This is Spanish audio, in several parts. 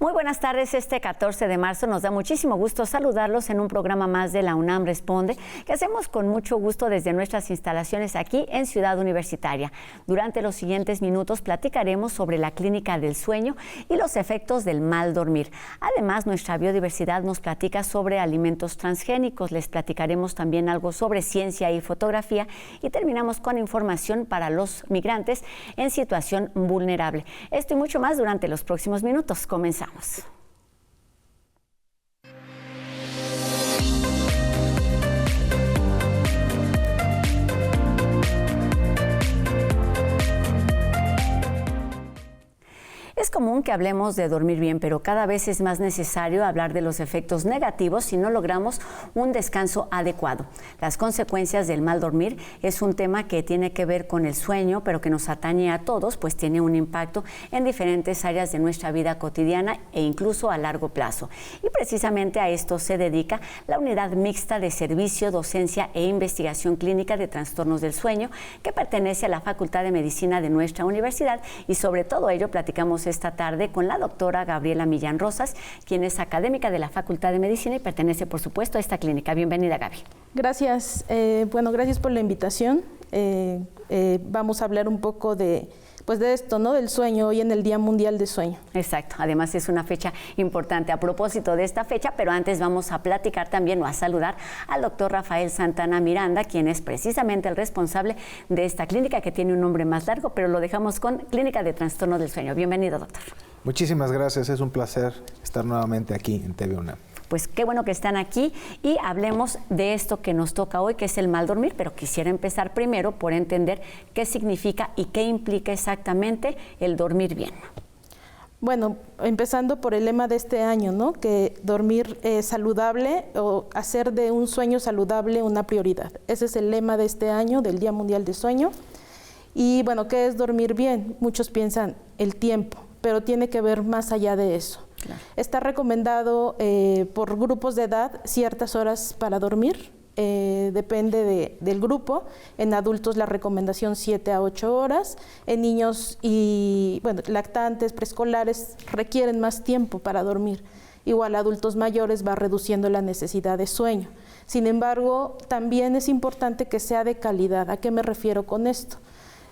Muy buenas tardes. Este 14 de marzo nos da muchísimo gusto saludarlos en un programa más de la UNAM Responde, que hacemos con mucho gusto desde nuestras instalaciones aquí en Ciudad Universitaria. Durante los siguientes minutos platicaremos sobre la clínica del sueño y los efectos del mal dormir. Además, nuestra biodiversidad nos platica sobre alimentos transgénicos. Les platicaremos también algo sobre ciencia y fotografía y terminamos con información para los migrantes en situación vulnerable. Esto y mucho más durante los próximos minutos. Comenzamos. Es común que hablemos de dormir bien, pero cada vez es más necesario hablar de los efectos negativos si no logramos un descanso adecuado. Las consecuencias del mal dormir es un tema que tiene que ver con el sueño, pero que nos atañe a todos, pues tiene un impacto en diferentes áreas de nuestra vida cotidiana e incluso a largo plazo. Y precisamente a esto se dedica la Unidad Mixta de Servicio, Docencia e Investigación Clínica de Trastornos del Sueño, que pertenece a la Facultad de Medicina de nuestra universidad, y sobre todo ello platicamos esta tarde con la doctora Gabriela Millán Rosas, quien es académica de la Facultad de Medicina y pertenece, por supuesto, a esta clínica. Bienvenida, Gaby. Gracias. Gracias por la invitación. Vamos a hablar un poco de esto, ¿no? Del sueño, hoy en el Día Mundial de Sueño. Exacto. Además, es una fecha importante a propósito de esta fecha, pero antes vamos a platicar también o a saludar al doctor Rafael Santana Miranda, quien es precisamente el responsable de esta clínica, que tiene un nombre más largo, pero lo dejamos con Clínica de Trastornos del Sueño. Bienvenido, doctor. Muchísimas gracias. Es un placer estar nuevamente aquí en TV UNAM. Pues qué bueno que están aquí y hablemos de esto que nos toca hoy, que es el mal dormir, pero quisiera empezar primero por entender qué significa y qué implica exactamente el dormir bien. Bueno, empezando por el lema de este año, ¿no? Que dormir saludable o hacer de un sueño saludable una prioridad. Ese es el lema de este año, del Día Mundial de Sueño. Y bueno, ¿qué es dormir bien? Muchos piensan el tiempo, pero tiene que ver más allá de eso. Claro. Está recomendado por grupos de edad ciertas horas para dormir, depende del grupo. En adultos la recomendación 7 a 8 horas, en niños y lactantes, preescolares requieren más tiempo para dormir. Igual adultos mayores va reduciendo la necesidad de sueño. Sin embargo, también es importante que sea de calidad. ¿A qué me refiero con esto?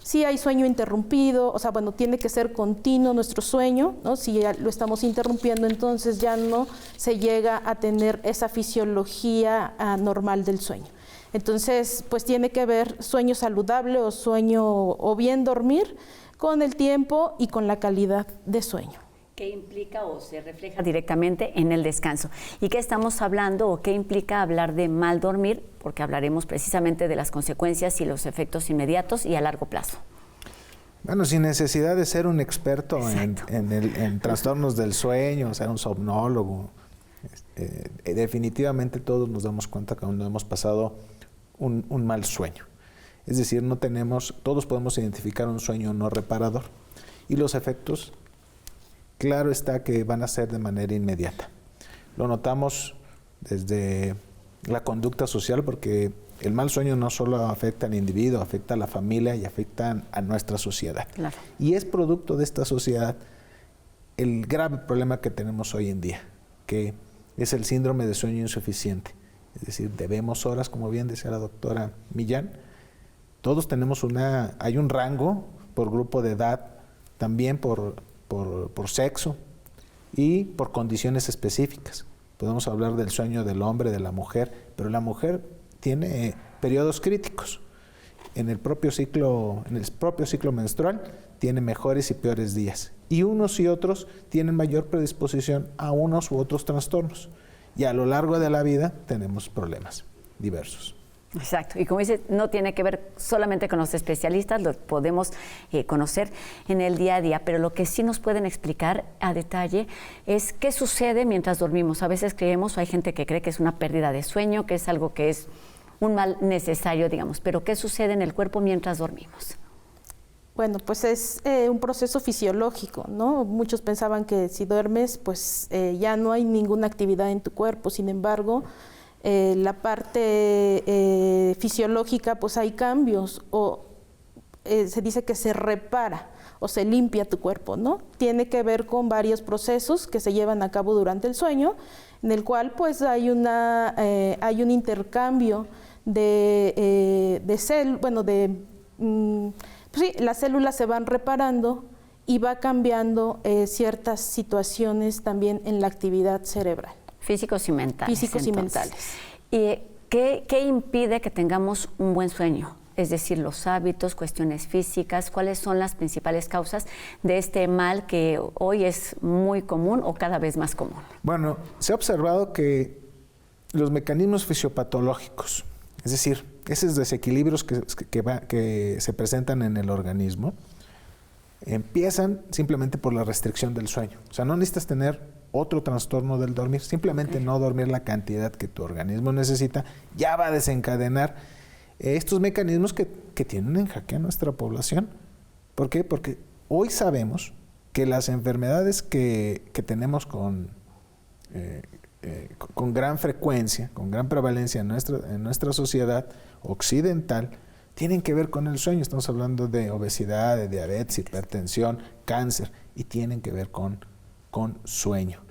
Si hay sueño interrumpido, tiene que ser continuo nuestro sueño, ¿no? Si ya lo estamos interrumpiendo, entonces ya no se llega a tener esa fisiología normal del sueño. Entonces, pues tiene que ver sueño saludable o sueño o bien dormir con el tiempo y con la calidad de sueño. ¿Qué implica o se refleja directamente en el descanso? ¿Y qué estamos hablando o qué implica hablar de mal dormir? Porque hablaremos precisamente de las consecuencias y los efectos inmediatos y a largo plazo. Bueno, sin necesidad de ser un experto en trastornos del sueño, o sea, un somnólogo, definitivamente todos nos damos cuenta que cuando hemos pasado un mal sueño. Es decir, todos podemos identificar un sueño no reparador y los efectos, claro está que van a ser de manera inmediata. Lo notamos desde la conducta social, porque el mal sueño no solo afecta al individuo, afecta a la familia y afecta a nuestra sociedad. Claro. Y es producto de esta sociedad el grave problema que tenemos hoy en día, que es el síndrome de sueño insuficiente. Es decir, debemos horas, como bien decía la doctora Millán. Todos tenemos hay un rango por grupo de edad, también por sexo y por condiciones específicas. Podemos hablar del sueño del hombre, de la mujer, pero la mujer tiene periodos críticos. En el propio ciclo menstrual tiene mejores y peores días. Y unos y otros tienen mayor predisposición a unos u otros trastornos. Y a lo largo de la vida tenemos problemas diversos. Exacto, y como dice, no tiene que ver solamente con los especialistas, lo podemos conocer en el día a día, pero lo que sí nos pueden explicar a detalle es qué sucede mientras dormimos. A veces creemos, o hay gente que cree que es una pérdida de sueño, que es algo que es un mal necesario, digamos, pero ¿qué sucede en el cuerpo mientras dormimos? Bueno, pues es un proceso fisiológico, ¿no? Muchos pensaban que si duermes, pues ya no hay ninguna actividad en tu cuerpo, sin embargo, la parte fisiológica, pues hay cambios, o se dice que se repara o se limpia tu cuerpo, ¿no? Tiene que ver con varios procesos que se llevan a cabo durante el sueño, en el cual pues hay un intercambio las células se van reparando y va cambiando ciertas situaciones también en la actividad cerebral. Físicos y mentales. Físicos y mentales. ¿Y qué impide que tengamos un buen sueño? Es decir, los hábitos, cuestiones físicas, ¿cuáles son las principales causas de este mal que hoy es muy común o cada vez más común? Bueno, se ha observado que los mecanismos fisiopatológicos, es decir, esos desequilibrios que se presentan en el organismo, empiezan simplemente por la restricción del sueño. O sea, no necesitas tener otro trastorno del dormir, simplemente no dormir la cantidad que tu organismo necesita, ya va a desencadenar estos mecanismos que tienen en jaque a nuestra población. ¿Por qué? Porque hoy sabemos que las enfermedades que tenemos con gran frecuencia, con gran prevalencia en nuestra sociedad occidental, tienen que ver con el sueño. Estamos hablando de obesidad, de diabetes, hipertensión, cáncer, y tienen que ver con sueño.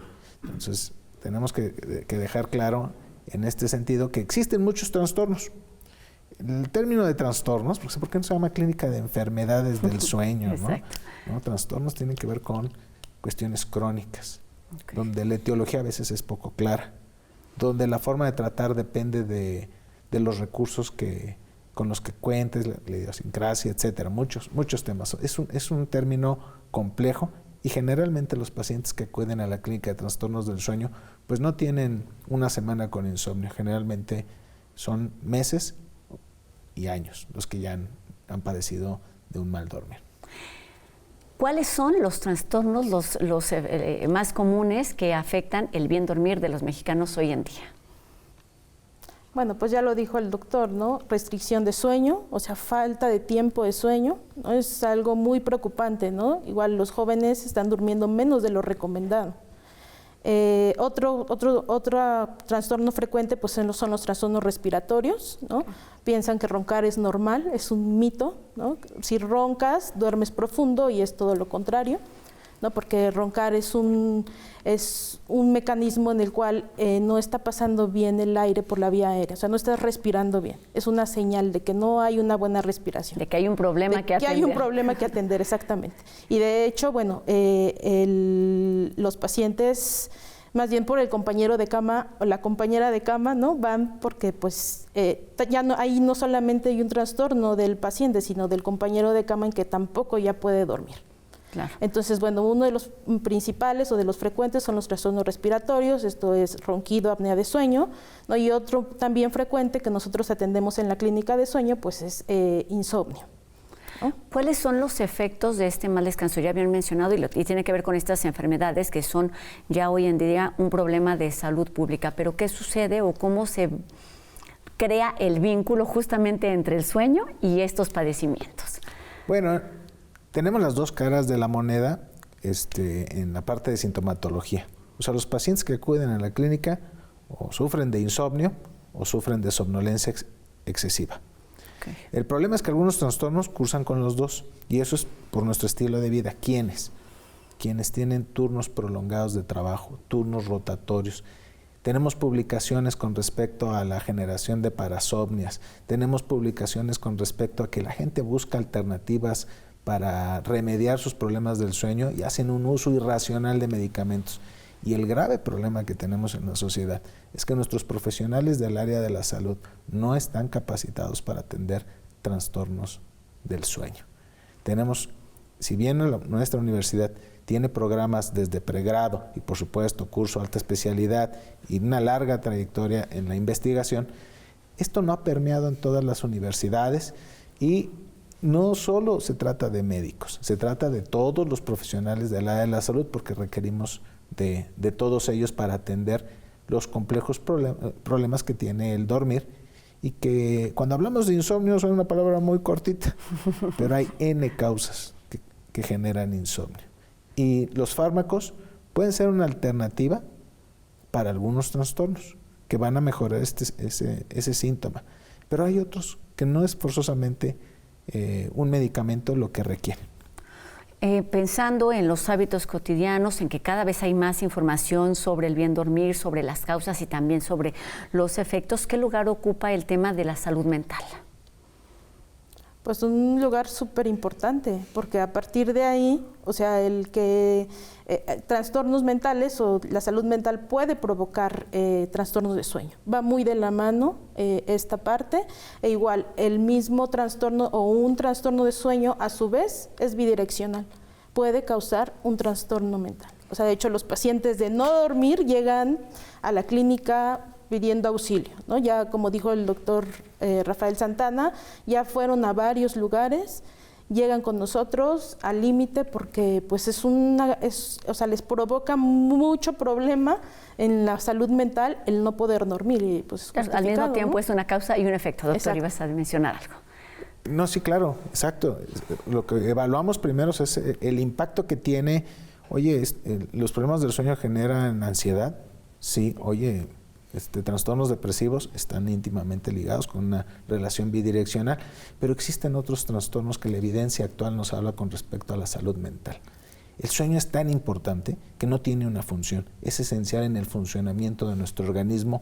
Entonces, tenemos que dejar claro en este sentido que existen muchos trastornos. El término de trastornos, ¿por qué no se llama clínica de enfermedades del sueño? ¿no? Trastornos tienen que ver con cuestiones crónicas, donde la etiología a veces es poco clara, donde la forma de tratar depende de los recursos con los que cuentes, la idiosincrasia, etcétera, muchos temas. Es un término complejo y generalmente los pacientes que acuden a la clínica de trastornos del sueño pues no tienen una semana con insomnio, generalmente son meses y años los que ya han padecido de un mal dormir. ¿Cuáles son los trastornos los más comunes que afectan el bien dormir de los mexicanos hoy en día? Bueno, pues ya lo dijo el doctor, ¿no? Restricción de sueño, o sea, falta de tiempo de sueño, ¿no? Es algo muy preocupante, ¿no? Igual los jóvenes están durmiendo menos de lo recomendado. Otro trastorno frecuente pues son los trastornos respiratorios, ¿no? Piensan que roncar es normal, es un mito, ¿no? Si roncas, duermes profundo y es todo lo contrario, ¿no? Porque roncar es un mecanismo en el cual no está pasando bien el aire por la vía aérea, o sea, no estás respirando bien. Es una señal de que no hay una buena respiración. De que hay un problema que atender. Hay un problema que atender, exactamente. Y de hecho, bueno, los pacientes, más bien por el compañero de cama o la compañera de cama, ¿no? Van porque pues ahí no solamente hay un trastorno del paciente, sino del compañero de cama en que tampoco ya puede dormir. Claro. Entonces, bueno, uno de los principales o de los frecuentes son los trastornos respiratorios, esto es ronquido, apnea de sueño, ¿no? Y otro también frecuente que nosotros atendemos en la clínica de sueño, pues es insomnio, ¿no? ¿Cuáles son los efectos de este mal descanso? Ya habían mencionado y tiene que ver con estas enfermedades que son ya hoy en día un problema de salud pública, pero ¿qué sucede o cómo se crea el vínculo justamente entre el sueño y estos padecimientos? Bueno, tenemos las dos caras de la moneda en la parte de sintomatología. O sea, los pacientes que acuden a la clínica o sufren de insomnio o sufren de somnolencia excesiva. Okay. El problema es que algunos trastornos cursan con los dos y eso es por nuestro estilo de vida. ¿Quiénes? Quienes tienen turnos prolongados de trabajo, turnos rotatorios. Tenemos publicaciones con respecto a la generación de parasomnias. Tenemos publicaciones con respecto a que la gente busca alternativas para remediar sus problemas del sueño y hacen un uso irracional de medicamentos. Y el grave problema que tenemos en la sociedad es que nuestros profesionales del área de la salud no están capacitados para atender trastornos del sueño. Tenemos, si bien nuestra universidad tiene programas desde pregrado y por supuesto curso alta especialidad y una larga trayectoria en la investigación, esto no ha permeado en todas las universidades y no solo se trata de médicos, se trata de todos los profesionales del área de la salud porque requerimos de todos ellos para atender los complejos problemas que tiene el dormir y que cuando hablamos de insomnio son una palabra muy cortita, pero hay N causas que generan insomnio. Y los fármacos pueden ser una alternativa para algunos trastornos que van a mejorar ese síntoma, pero hay otros que no es forzosamente un medicamento lo que requieren. Pensando en los hábitos cotidianos, en que cada vez hay más información sobre el bien dormir, sobre las causas y también sobre los efectos, ¿qué lugar ocupa el tema de la salud mental? Pues un lugar súper importante, porque a partir de ahí, o sea, el que trastornos mentales o la salud mental puede provocar trastornos de sueño. Va muy de la mano esta parte, e igual el mismo trastorno o un trastorno de sueño a su vez es bidireccional, puede causar un trastorno mental. O sea, de hecho los pacientes de no dormir llegan a la clínica pidiendo auxilio, ¿no? Ya como dijo el doctor Rafael Santana, ya fueron a varios lugares, llegan con nosotros al límite porque pues o sea, les provoca mucho problema en la salud mental el no poder dormir. Y, pues, al mismo tiempo, ¿no? Es una causa y un efecto. Doctor, exacto. Ibas a mencionar algo. No, sí, claro, exacto. Lo que evaluamos primero es el impacto que tiene. Oye, los problemas del sueño generan ansiedad. Sí, oye, trastornos depresivos están íntimamente ligados con una relación bidireccional, pero existen otros trastornos que la evidencia actual nos habla con respecto a la salud mental. El sueño es tan importante que no tiene una función, es esencial en el funcionamiento de nuestro organismo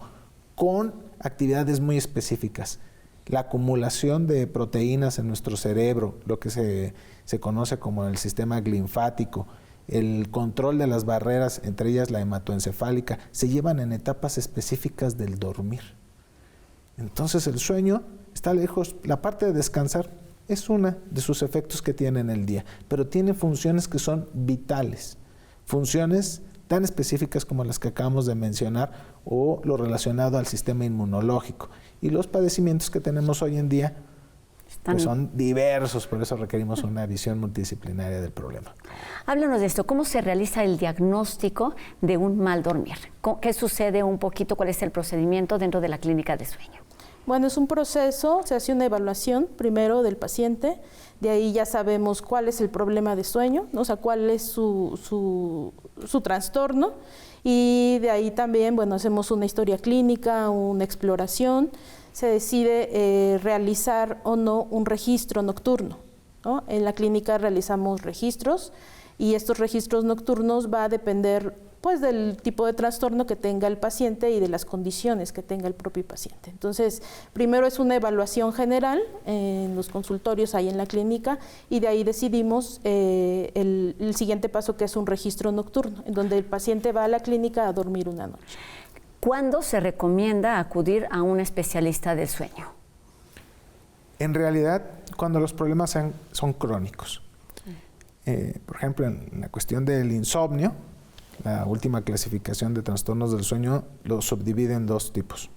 con actividades muy específicas. La acumulación de proteínas en nuestro cerebro, lo que se conoce como el sistema linfático, el control de las barreras, entre ellas la hematoencefálica, se llevan en etapas específicas del dormir. Entonces el sueño está lejos, la parte de descansar es una de sus efectos que tiene en el día, pero tiene funciones que son vitales, funciones tan específicas como las que acabamos de mencionar o lo relacionado al sistema inmunológico. Y los padecimientos que tenemos hoy en día pues son diversos, por eso requerimos una visión multidisciplinaria del problema. Háblanos de esto, ¿cómo se realiza el diagnóstico de un mal dormir? ¿Qué sucede un poquito? ¿Cuál es el procedimiento dentro de la clínica de sueño? Bueno, es un proceso, se hace una evaluación primero del paciente, de ahí ya sabemos cuál es el problema de sueño, ¿no? O sea, cuál es su trastorno, y de ahí también, bueno, hacemos una historia clínica, una exploración, se decide realizar o no un registro nocturno, ¿no? En la clínica realizamos registros y estos registros nocturnos va a depender pues del tipo de trastorno que tenga el paciente y de las condiciones que tenga el propio paciente. Entonces, primero es una evaluación general en los consultorios ahí en la clínica y de ahí decidimos el siguiente paso, que es un registro nocturno, en donde el paciente va a la clínica a dormir una noche. ¿Cuándo se recomienda acudir a un especialista del sueño? En realidad, cuando los problemas son crónicos. Por ejemplo, en la cuestión del insomnio, la última clasificación de trastornos del sueño lo subdivide en dos tipos,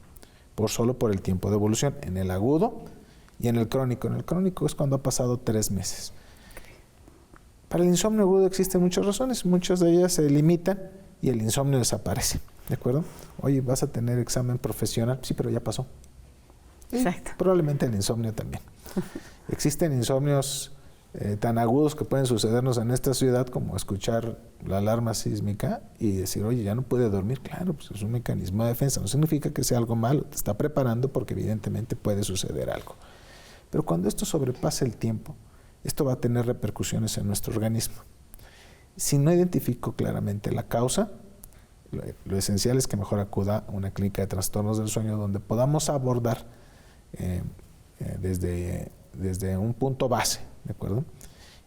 solo por el tiempo de evolución, en el agudo y en el crónico. En el crónico es cuando ha pasado 3 meses. Para el insomnio agudo existen muchas razones, muchas de ellas se limitan y el insomnio desaparece. ¿De acuerdo? Oye, ¿vas a tener examen profesional? Sí, pero ya pasó. Exacto. Probablemente el insomnio también. Existen insomnios tan agudos que pueden sucedernos en esta ciudad como escuchar la alarma sísmica y decir, oye, ya no puede dormir. Claro, pues es un mecanismo de defensa. No significa que sea algo malo. Te está preparando porque evidentemente puede suceder algo. Pero cuando esto sobrepasa el tiempo, esto va a tener repercusiones en nuestro organismo. Si no identifico claramente la causa, lo esencial es que mejor acuda a una clínica de trastornos del sueño donde podamos abordar desde un punto base, ¿de acuerdo?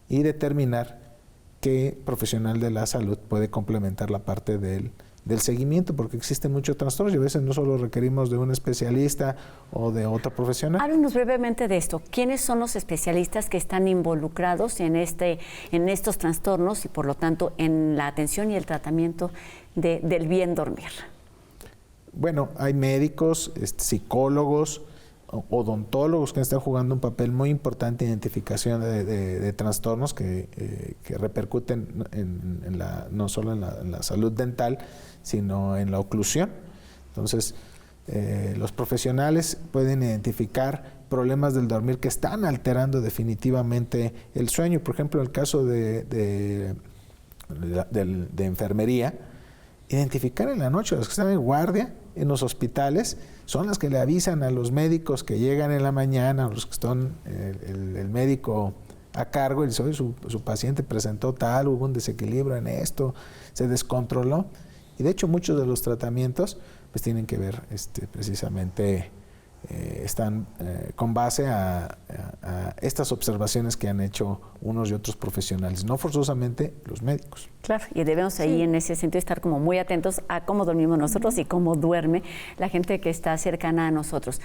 Y determinar qué profesional de la salud puede complementar la parte del seguimiento, porque existen muchos trastornos y a veces no solo requerimos de un especialista o de otro profesional. Háblanos brevemente de esto. ¿Quiénes son los especialistas que están involucrados en estos trastornos y por lo tanto en la atención y el tratamiento del bien dormir? Bueno, hay médicos, psicólogos, odontólogos que están jugando un papel muy importante en identificación de trastornos que repercuten no solo en la salud dental, sino en la oclusión. Entonces, los profesionales pueden identificar problemas del dormir que están alterando definitivamente el sueño. Por ejemplo, en el caso de enfermería, identificar en la noche, los que están en guardia, en los hospitales son las que le avisan a los médicos que llegan en la mañana, los que están, el médico a cargo, y dice, oye, su paciente presentó tal, hubo un desequilibrio en esto, se descontroló. Y de hecho muchos de los tratamientos pues tienen que ver precisamente, están con base a estas observaciones que han hecho unos y otros profesionales, no forzosamente los médicos. Claro, y debemos ahí en ese sentido estar como muy atentos a cómo dormimos nosotros y cómo duerme la gente que está cercana a nosotros.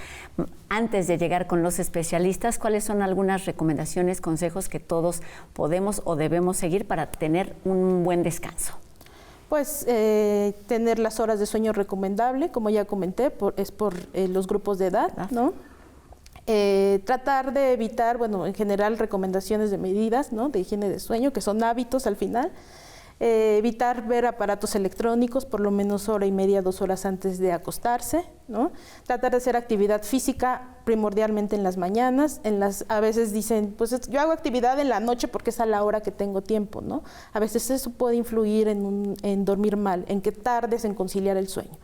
Antes de llegar con los especialistas, ¿cuáles son algunas recomendaciones, consejos que todos podemos o debemos seguir para tener un buen descanso? Pues tener las horas de sueño recomendable, como ya comenté, es por los grupos de edad, ¿no? Tratar de evitar, bueno, en general recomendaciones de medidas, ¿no? De higiene de sueño, que son hábitos al final. Evitar ver aparatos electrónicos por lo menos hora y media, 2 horas antes de acostarse, ¿no? Tratar de hacer actividad física primordialmente en las mañanas. A veces dicen, pues yo hago actividad en la noche porque es a la hora que tengo tiempo, ¿no? A veces eso puede influir en dormir mal, en que tardes en conciliar el sueño.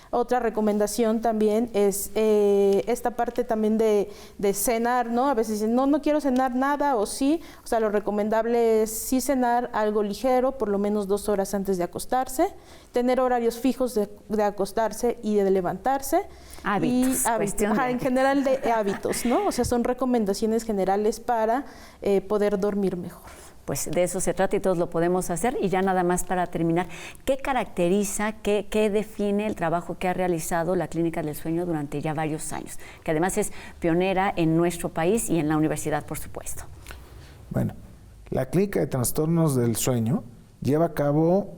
Otra recomendación también es esta parte también de cenar, ¿no? A veces dicen, no quiero cenar nada o sí. O sea, lo recomendable es sí cenar algo ligero, por lo menos 2 horas antes de acostarse. Tener horarios fijos de acostarse y de levantarse. Hábitos. En general de hábitos, ¿no? O sea, son recomendaciones generales para poder dormir mejor. Pues de eso se trata y todos lo podemos hacer. Y ya nada más para terminar, ¿qué caracteriza, qué define el trabajo que ha realizado la Clínica del Sueño durante ya varios años? Que además es pionera en nuestro país y en la universidad, por supuesto. Bueno, la Clínica de Trastornos del Sueño lleva a cabo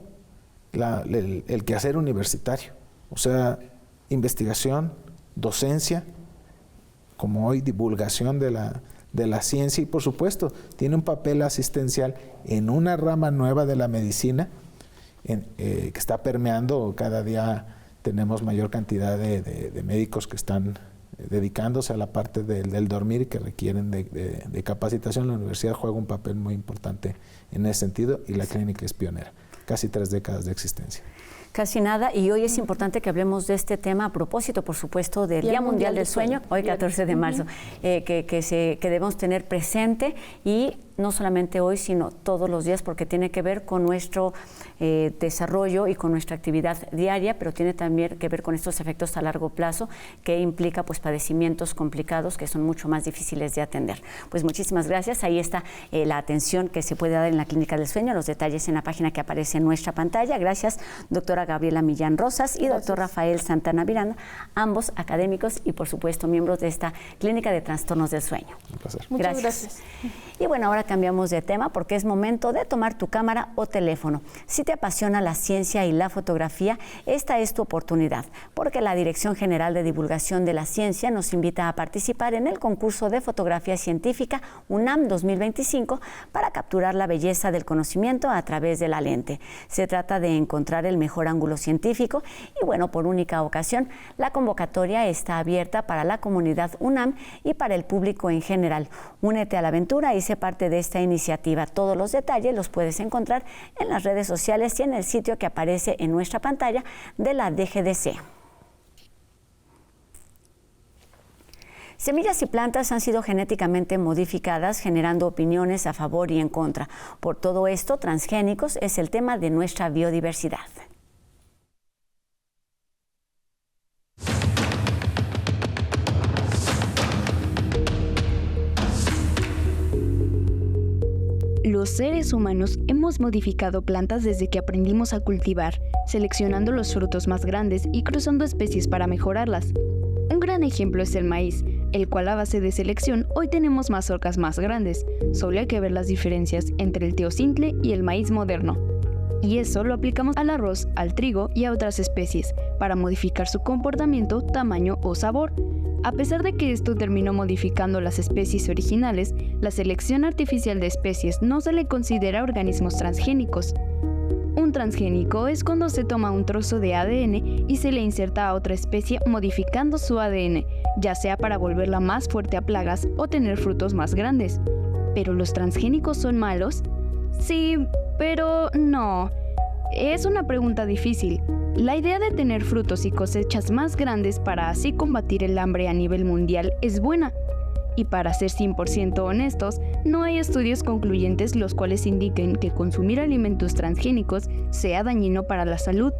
el quehacer universitario. O sea, investigación, docencia, como hoy divulgación de la ciencia y, por supuesto, tiene un papel asistencial en una rama nueva de la medicina que está permeando. Cada día tenemos mayor cantidad de médicos que están dedicándose a la parte del dormir y que requieren de capacitación. La universidad juega un papel muy importante en ese sentido y la clínica es pionera. Casi 3 décadas de existencia. Casi nada, y hoy es importante que hablemos de este tema a propósito, por supuesto, del Día Mundial del Sueño, hoy 14 de marzo, que debemos tener presente, y no solamente hoy, sino todos los días, porque tiene que ver con nuestro desarrollo y con nuestra actividad diaria, pero tiene también que ver con estos efectos a largo plazo que implica pues padecimientos complicados que son mucho más difíciles de atender. Pues muchísimas gracias, ahí está la atención que se puede dar en la Clínica del Sueño, los detalles en la página que aparece en nuestra pantalla. Gracias, doctora Gabriela Millán Rosas y doctor Rafael Santana Miranda, ambos académicos y por supuesto miembros de esta Clínica de Trastornos del Sueño. Un placer. Muchas gracias. Y bueno, ahora cambiamos de tema porque es momento de tomar tu cámara o teléfono. Si te apasiona la ciencia y la fotografía, esta es tu oportunidad, porque la Dirección General de Divulgación de la Ciencia nos invita a participar en el concurso de fotografía científica UNAM 2025 para capturar la belleza del conocimiento a través de la lente. Se trata de encontrar el mejor ángulo científico y bueno, por única ocasión, la convocatoria está abierta para la comunidad UNAM y para el público en general. Únete a la aventura y sé parte de esta iniciativa. Todos los detalles los puedes encontrar en las redes sociales y en el sitio que aparece en nuestra pantalla de la DGDC. Semillas y plantas han sido genéticamente modificadas, generando opiniones a favor y en contra. Por todo esto, transgénicos es el tema de nuestra biodiversidad. Los seres humanos hemos modificado plantas desde que aprendimos a cultivar, seleccionando los frutos más grandes y cruzando especies para mejorarlas. Un gran ejemplo es el maíz, el cual a base de selección hoy tenemos mazorcas más grandes. Solo hay que ver las diferencias entre el teocintle y el maíz moderno. Y eso lo aplicamos al arroz, al trigo y a otras especies, para modificar su comportamiento, tamaño o sabor. A pesar de que esto terminó modificando las especies originales, la selección artificial de especies no se le considera organismos transgénicos. Un transgénico es cuando se toma un trozo de ADN y se le inserta a otra especie modificando su ADN, ya sea para volverla más fuerte a plagas o tener frutos más grandes. ¿Pero los transgénicos son malos? Sí, pero no. Es una pregunta difícil. La idea de tener frutos y cosechas más grandes para así combatir el hambre a nivel mundial es buena. Y para ser 100% honestos, no hay estudios concluyentes los cuales indiquen que consumir alimentos transgénicos sea dañino para la salud.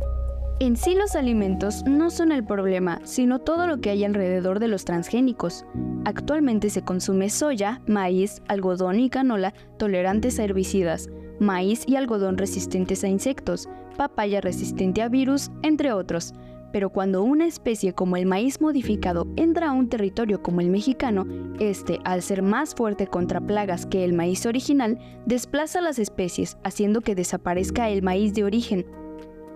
En sí los alimentos no son el problema, sino todo lo que hay alrededor de los transgénicos. Actualmente se consume soya, maíz, algodón y canola tolerantes a herbicidas, maíz y algodón resistentes a insectos, papaya resistente a virus, entre otros. Pero cuando una especie como el maíz modificado entra a un territorio como el mexicano, al ser más fuerte contra plagas que el maíz original, desplaza las especies, haciendo que desaparezca el maíz de origen.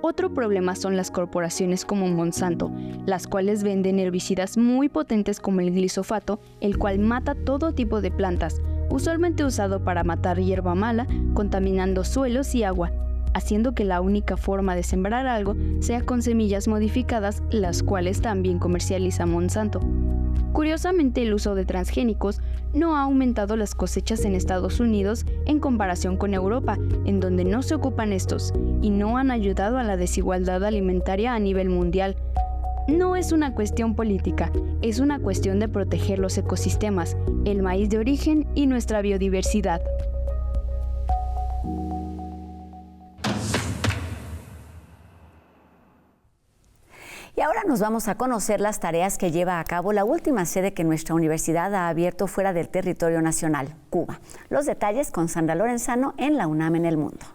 Otro problema son las corporaciones como Monsanto, las cuales venden herbicidas muy potentes como el glifosato, el cual mata todo tipo de plantas, usualmente usado para matar hierba mala, contaminando suelos y agua, haciendo que la única forma de sembrar algo sea con semillas modificadas, las cuales también comercializa Monsanto. Curiosamente, el uso de transgénicos no ha aumentado las cosechas en Estados Unidos en comparación con Europa, en donde no se ocupan estos, y no han ayudado a la desigualdad alimentaria a nivel mundial. No es una cuestión política, es una cuestión de proteger los ecosistemas, el maíz de origen y nuestra biodiversidad. Y ahora nos vamos a conocer las tareas que lleva a cabo la última sede que nuestra universidad ha abierto fuera del territorio nacional, Cuba. Los detalles con Sandra Lorenzano en La UNAM en el Mundo.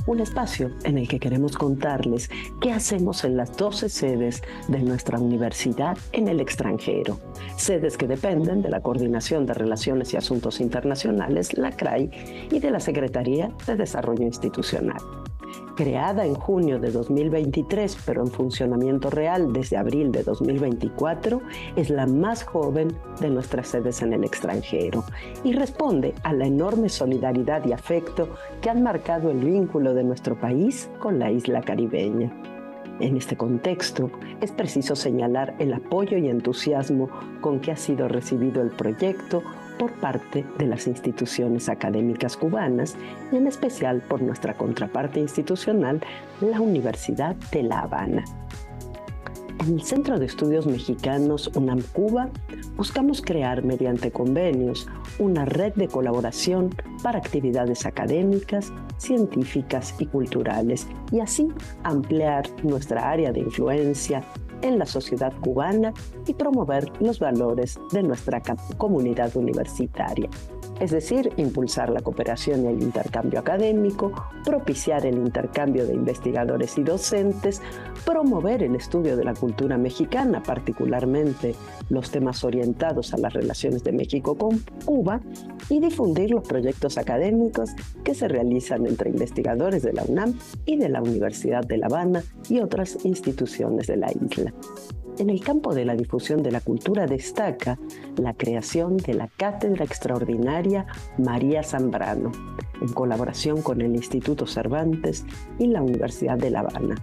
Un espacio en el que queremos contarles qué hacemos en las 12 sedes de nuestra universidad en el extranjero. Sedes que dependen de la Coordinación de Relaciones y Asuntos Internacionales, la CRAI, y de la Secretaría de Desarrollo Institucional. Creada en junio de 2023, pero en funcionamiento real desde abril de 2024, es la más joven de nuestras sedes en el extranjero y responde a la enorme solidaridad y afecto que han marcado el vínculo de nuestro país con la isla caribeña. En este contexto, es preciso señalar el apoyo y entusiasmo con que ha sido recibido el proyecto por parte de las instituciones académicas cubanas y en especial por nuestra contraparte institucional, la Universidad de La Habana. En el Centro de Estudios Mexicanos UNAM Cuba buscamos crear mediante convenios una red de colaboración para actividades académicas, científicas y culturales y así ampliar nuestra área de influencia en la sociedad cubana y promover los valores de nuestra comunidad universitaria. Es decir, impulsar la cooperación y el intercambio académico, propiciar el intercambio de investigadores y docentes, promover el estudio de la cultura mexicana, particularmente los temas orientados a las relaciones de México con Cuba, y difundir los proyectos académicos que se realizan entre investigadores de la UNAM y de la Universidad de La Habana y otras instituciones de la isla. En el campo de la difusión de la cultura destaca la creación de la Cátedra Extraordinaria María Zambrano, en colaboración con el Instituto Cervantes y la Universidad de La Habana,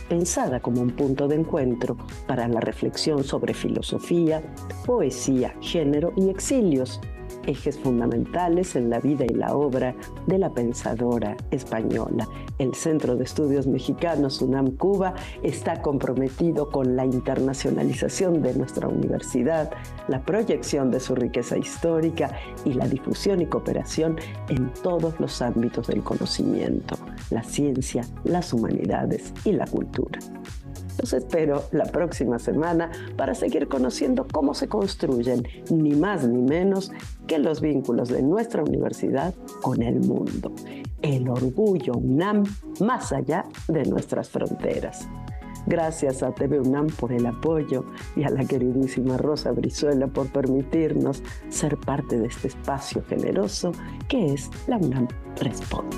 pensada como un punto de encuentro para la reflexión sobre filosofía, poesía, género y exilios, ejes fundamentales en la vida y la obra de la pensadora española. El Centro de Estudios Mexicanos UNAM Cuba está comprometido con la internacionalización de nuestra universidad, la proyección de su riqueza histórica y la difusión y cooperación en todos los ámbitos del conocimiento, la ciencia, las humanidades y la cultura. Los espero la próxima semana para seguir conociendo cómo se construyen, ni más ni menos, que los vínculos de nuestra universidad con el mundo. El orgullo UNAM más allá de nuestras fronteras. Gracias a TV UNAM por el apoyo y a la queridísima Rosa Brizuela por permitirnos ser parte de este espacio generoso que es la UNAM Responde.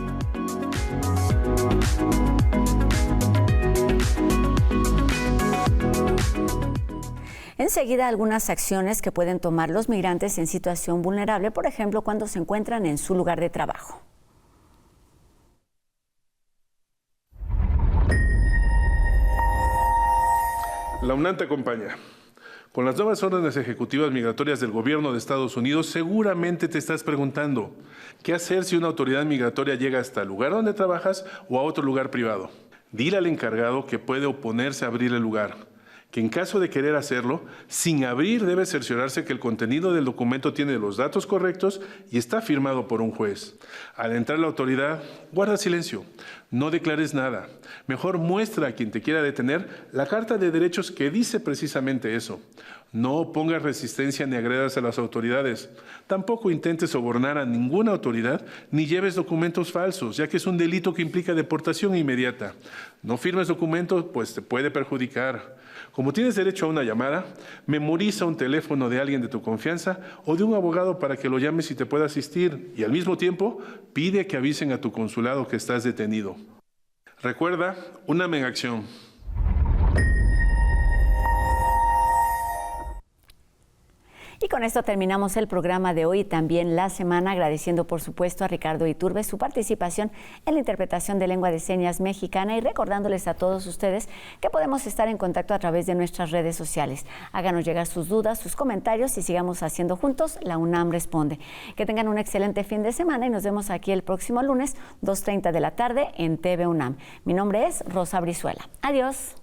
Enseguida, algunas acciones que pueden tomar los migrantes en situación vulnerable, por ejemplo, cuando se encuentran en su lugar de trabajo. La UNAM te acompaña. Con las nuevas órdenes ejecutivas migratorias del gobierno de Estados Unidos, seguramente te estás preguntando, ¿qué hacer si una autoridad migratoria llega hasta el lugar donde trabajas o a otro lugar privado? Dile al encargado que puede oponerse a abrir el lugar, que en caso de querer hacerlo, sin abrir debe cerciorarse que el contenido del documento tiene los datos correctos y está firmado por un juez. Al entrar la autoridad, guarda silencio, no declares nada. Mejor muestra a quien te quiera detener la carta de derechos que dice precisamente eso. No pongas resistencia ni agredas a las autoridades. Tampoco intentes sobornar a ninguna autoridad ni lleves documentos falsos, ya que es un delito que implica deportación inmediata. No firmes documentos, pues te puede perjudicar. Como tienes derecho a una llamada, memoriza un teléfono de alguien de tu confianza o de un abogado para que lo llames y te pueda asistir. Y al mismo tiempo, pide que avisen a tu consulado que estás detenido. Recuerda, UNAM en acción. Y con esto terminamos el programa de hoy y también la semana, agradeciendo por supuesto a Ricardo Iturbe su participación en la interpretación de lengua de señas mexicana y recordándoles a todos ustedes que podemos estar en contacto a través de nuestras redes sociales. Háganos llegar sus dudas, sus comentarios y sigamos haciendo juntos La UNAM Responde. Que tengan un excelente fin de semana y nos vemos aquí el próximo lunes, 2:30 de la tarde en TV UNAM. Mi nombre es Rosa Brizuela. Adiós.